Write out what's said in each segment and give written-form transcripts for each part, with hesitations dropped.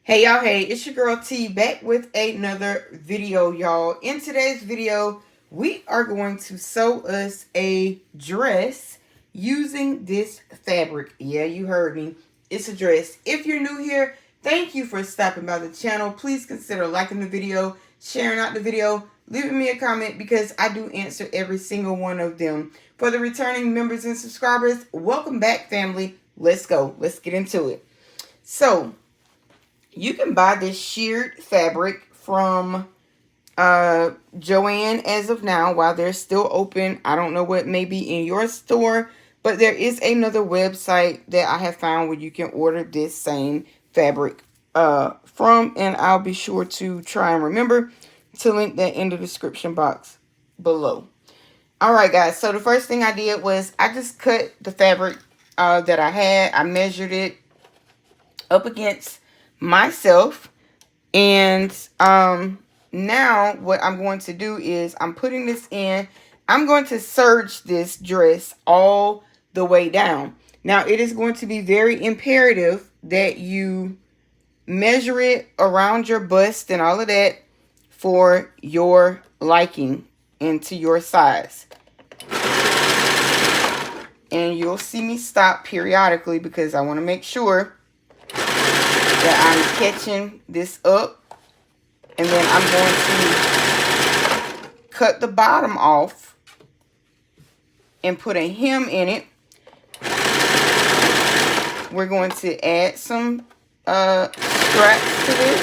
Hey y'all, hey, it's your girl T back with another video, y'all. In today's video, we are going to sew us a dress using this fabric. Yeah, you heard me. It's a dress. If you're new here, thank you for stopping by the channel. Please consider liking the video, sharing out the video, leaving me a comment because I do answer every single one of them. For the returning members and subscribers, welcome back, family. Let's go. Let's get into it. So, you can buy this sheared fabric from Joann as of now while they're still open. I don't know what may be in your store, but there is another website that I have found where you can order this same fabric from, and I'll be sure to try and remember to link that in the description box below. All right, guys, so the first thing I did was I just cut the fabric that I had. I measured it up against myself, and now what I'm going to do is I'm putting this in. I'm going to serge this dress all the way down. Now it is going to be very imperative that you measure it around your bust and all of that for your liking and to your size. And you'll see me stop periodically because I want to make sure that I'm catching this up, and then I'm going to cut the bottom off and put a hem in it. We're going to add some straps to this.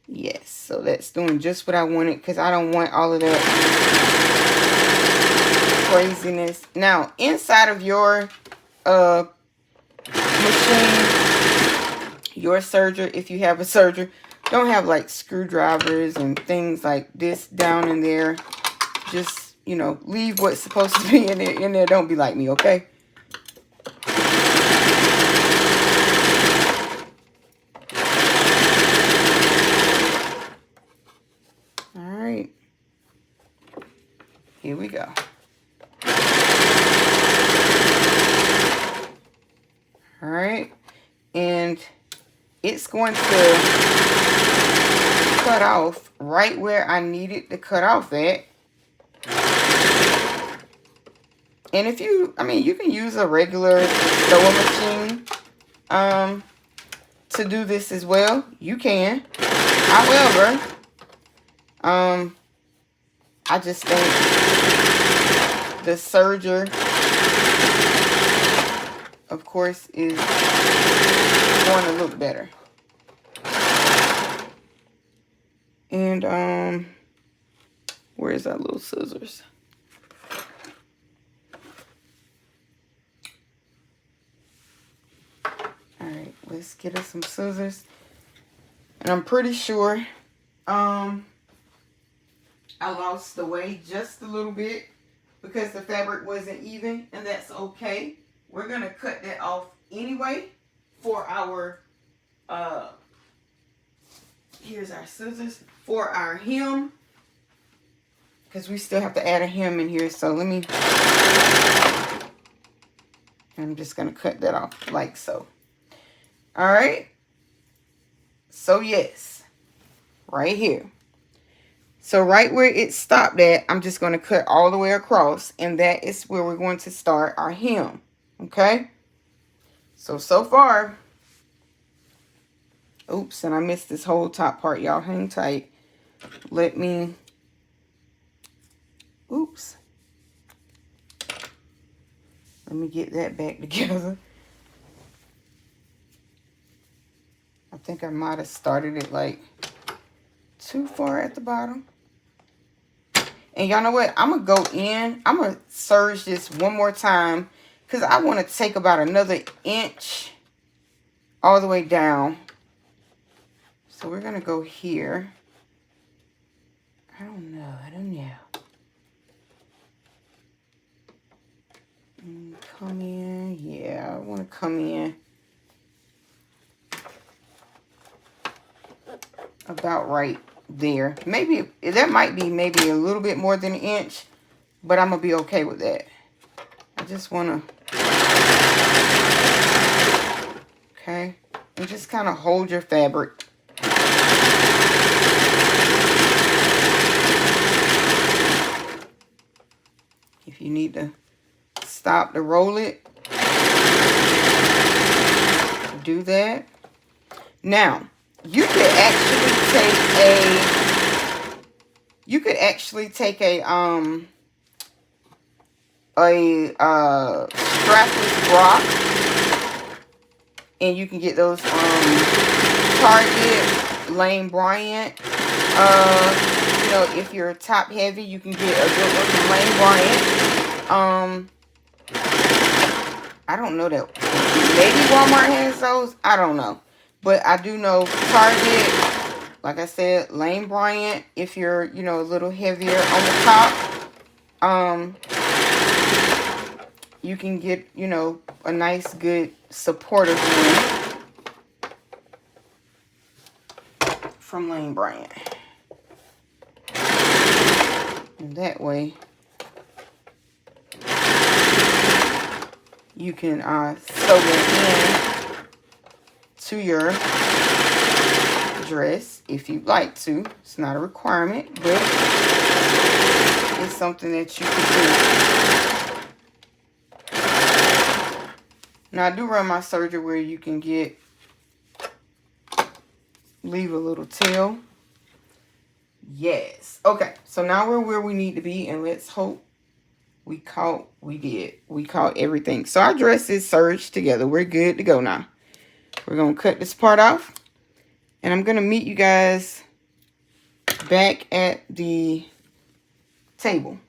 Yes, so that's doing just what I wanted because I don't want all of that craziness. Now, inside of your machine, your serger, if you have a serger, don't have like screwdrivers and things like this down in there. Just, you know, leave what's supposed to be in there. Don't be like me, okay? All right. Here we go. All right. And it's going to cut off right where I need it to cut off at. And if you, you can use a regular sewing machine to do this as well. You can. However, I just think the serger, of course, is going to look better. And where's that little scissors? All right, let's get us some scissors. And I'm pretty sure I lost the way just a little bit because the fabric wasn't even, and that's okay. We're gonna cut that off anyway for our here's our scissors for our hem, because we still have to add a hem in here. So I'm just gonna cut that off like so. All right, so yes, right here. So right where it stopped at, I'm just going to cut all the way across, and that is where we're going to start our hem. Okay, so far, oops, and I missed this whole top part, y'all. Hang tight. Let me, oops, let me get that back together. I think I might have started it like too far at the bottom. And y'all know what? I'm going to go in. I'm going to serge this one more time because I want to take about another inch all the way down. So we're going to go here. I don't know. Come in. Yeah, I want to come in about right there. Maybe that might be maybe a little bit more than an inch, but I'm gonna be okay with that. I just want to, okay, and just kind of hold your fabric. If you need to stop to roll it, do that. Now, you could actually take a strapless bra, and you can get those from Target, Lane Bryant. You know, if you're top heavy, you can get a good one from Lane Bryant. I don't know that. Maybe Walmart has those. I don't know. But I do know Target, like I said, Lane Bryant, if you're, you know, a little heavier on the top. You can get, you know, a nice, good, supportive one from Lane Bryant. And that way, you can sew it in to your dress if you'd like to. It's not a requirement, but it's something that you can do. Now, I do run my serger where you can leave a little tail. Yes. Okay, so now we're where we need to be, and let's hope we caught everything. So our dress is serged together. We're good to go now. We're going to cut this part off, and I'm going to meet you guys back at the table.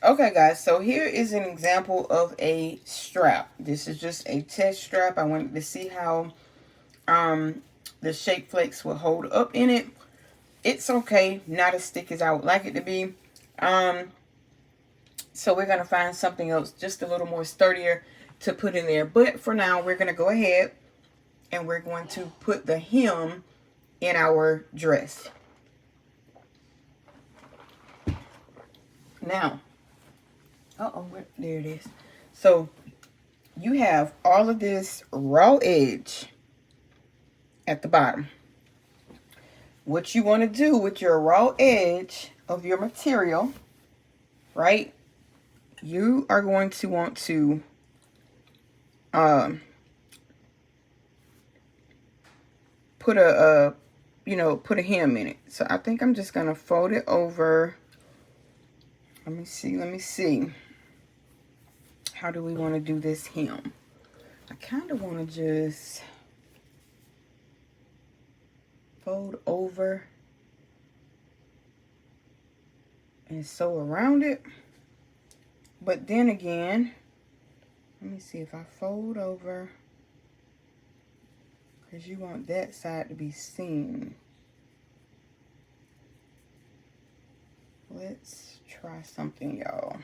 Okay, guys, so here is an example of a strap. This is just a test strap. I wanted to see how the Shape Flex will hold up in it. It's okay, not as thick as I would like it to be. So we're going to find something else just a little more sturdier to put in there. But for now, we're going to go ahead and we're going to put the hem in our dress. Now, there it is. So you have all of this raw edge at the bottom. What you want to do with your raw edge of your material, right? You are going to want to put a hem in it. So I think I'm just gonna fold it over. Let me see. How do we want to do this hem? I kind of want to just fold over and sew around it. But then again, let me see if I fold over, because you want that side to be seen. Let's try something, y'all.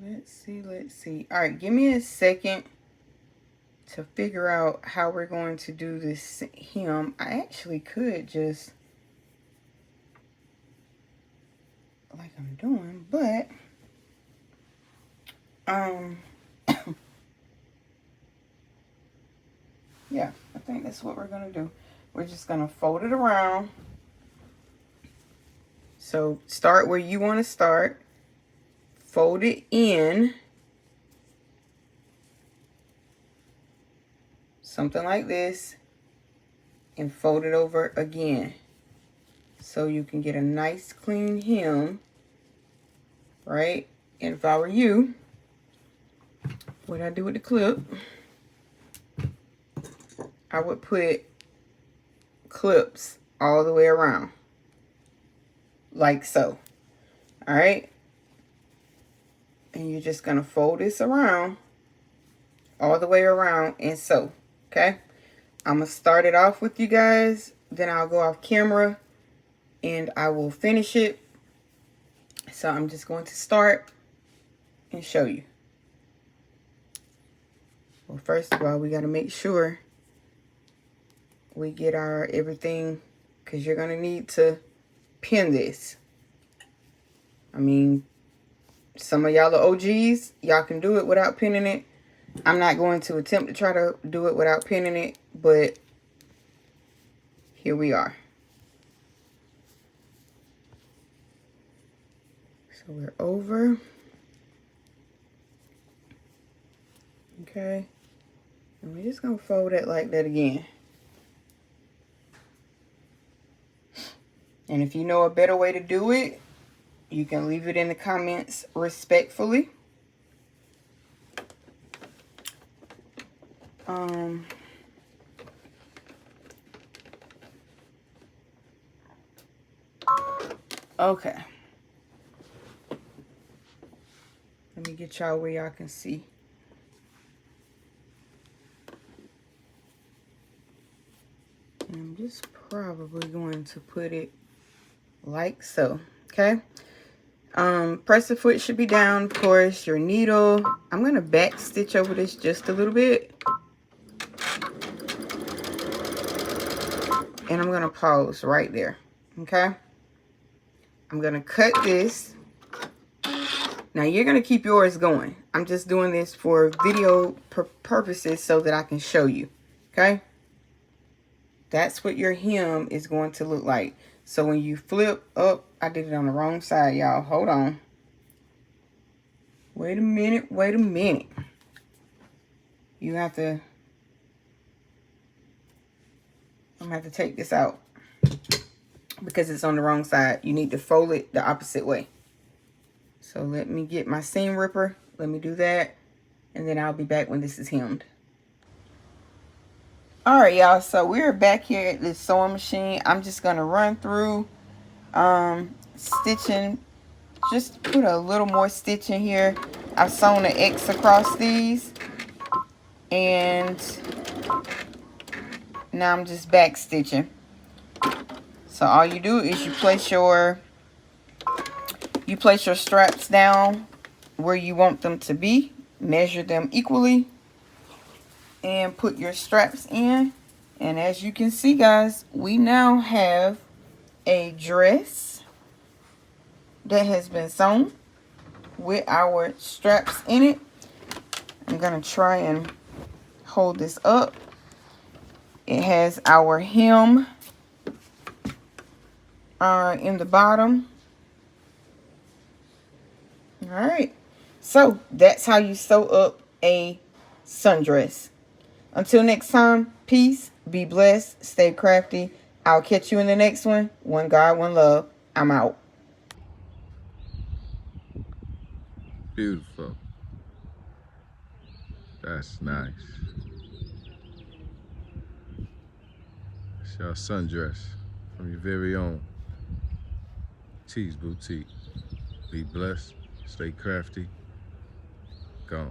Let's see. All right, give me a second to figure out how we're going to do this hem. I actually could just, like I'm doing, but yeah, I think that's what we're gonna do. We're just gonna fold it around. So start where you want to start, fold it in, something like this, and fold it over again, so you can get a nice clean hem, right? And if I were you, what I do with the clip, I would put clips all the way around, like so. All right, and you're just gonna fold this around all the way around and sew. Okay, I'm gonna start it off with you guys, then I'll go off camera and I will finish it. So I'm just going to start and show you. Well, first of all, we got to make sure we get our everything because you're going to need to pin this. I mean, some of y'all are OGs. Y'all can do it without pinning it. I'm not going to attempt to try to do it without pinning it, but here we are. So we're over. Okay. And we're just going to fold it like that again. And if you know a better way to do it, you can leave it in the comments respectfully. Okay. Let me get y'all where y'all can see. And I'm just probably going to put it like so. Okay. Press the foot should be down, of course. Your needle. I'm going to back stitch over this just a little bit. And I'm going to pause right there. Okay. I'm going to cut this. Now you're going to keep yours going. I'm just doing this for video purposes so that I can show you. Okay. That's what your hem is going to look like. So when you flip up, I did it on the wrong side, y'all. Hold on. Wait a minute. Wait a minute. You have to, I'm going to have to take this out because it's on the wrong side. You need to fold it the opposite way. So let me get my seam ripper. Let me do that. And then I'll be back when this is hemmed. All right, y'all. So we're back here at this sewing machine. I'm just going to run through stitching. Just put a little more stitch in here. I've sewn an X across these. And now I'm just back stitching. So all you do is you place your straps down where you want them to be. Measure them equally. And put your straps in. And as you can see, guys, we now have a dress that has been sewn with our straps in it. I'm going to try and hold this up. It has our hem in the bottom. All right. So that's how you sew up a sundress. Until next time, peace, be blessed, stay crafty. I'll catch you in the next one. One God, one love. I'm out. Beautiful. That's nice. It's your sundress from your very own T's Boutique. Be blessed, stay crafty, gone.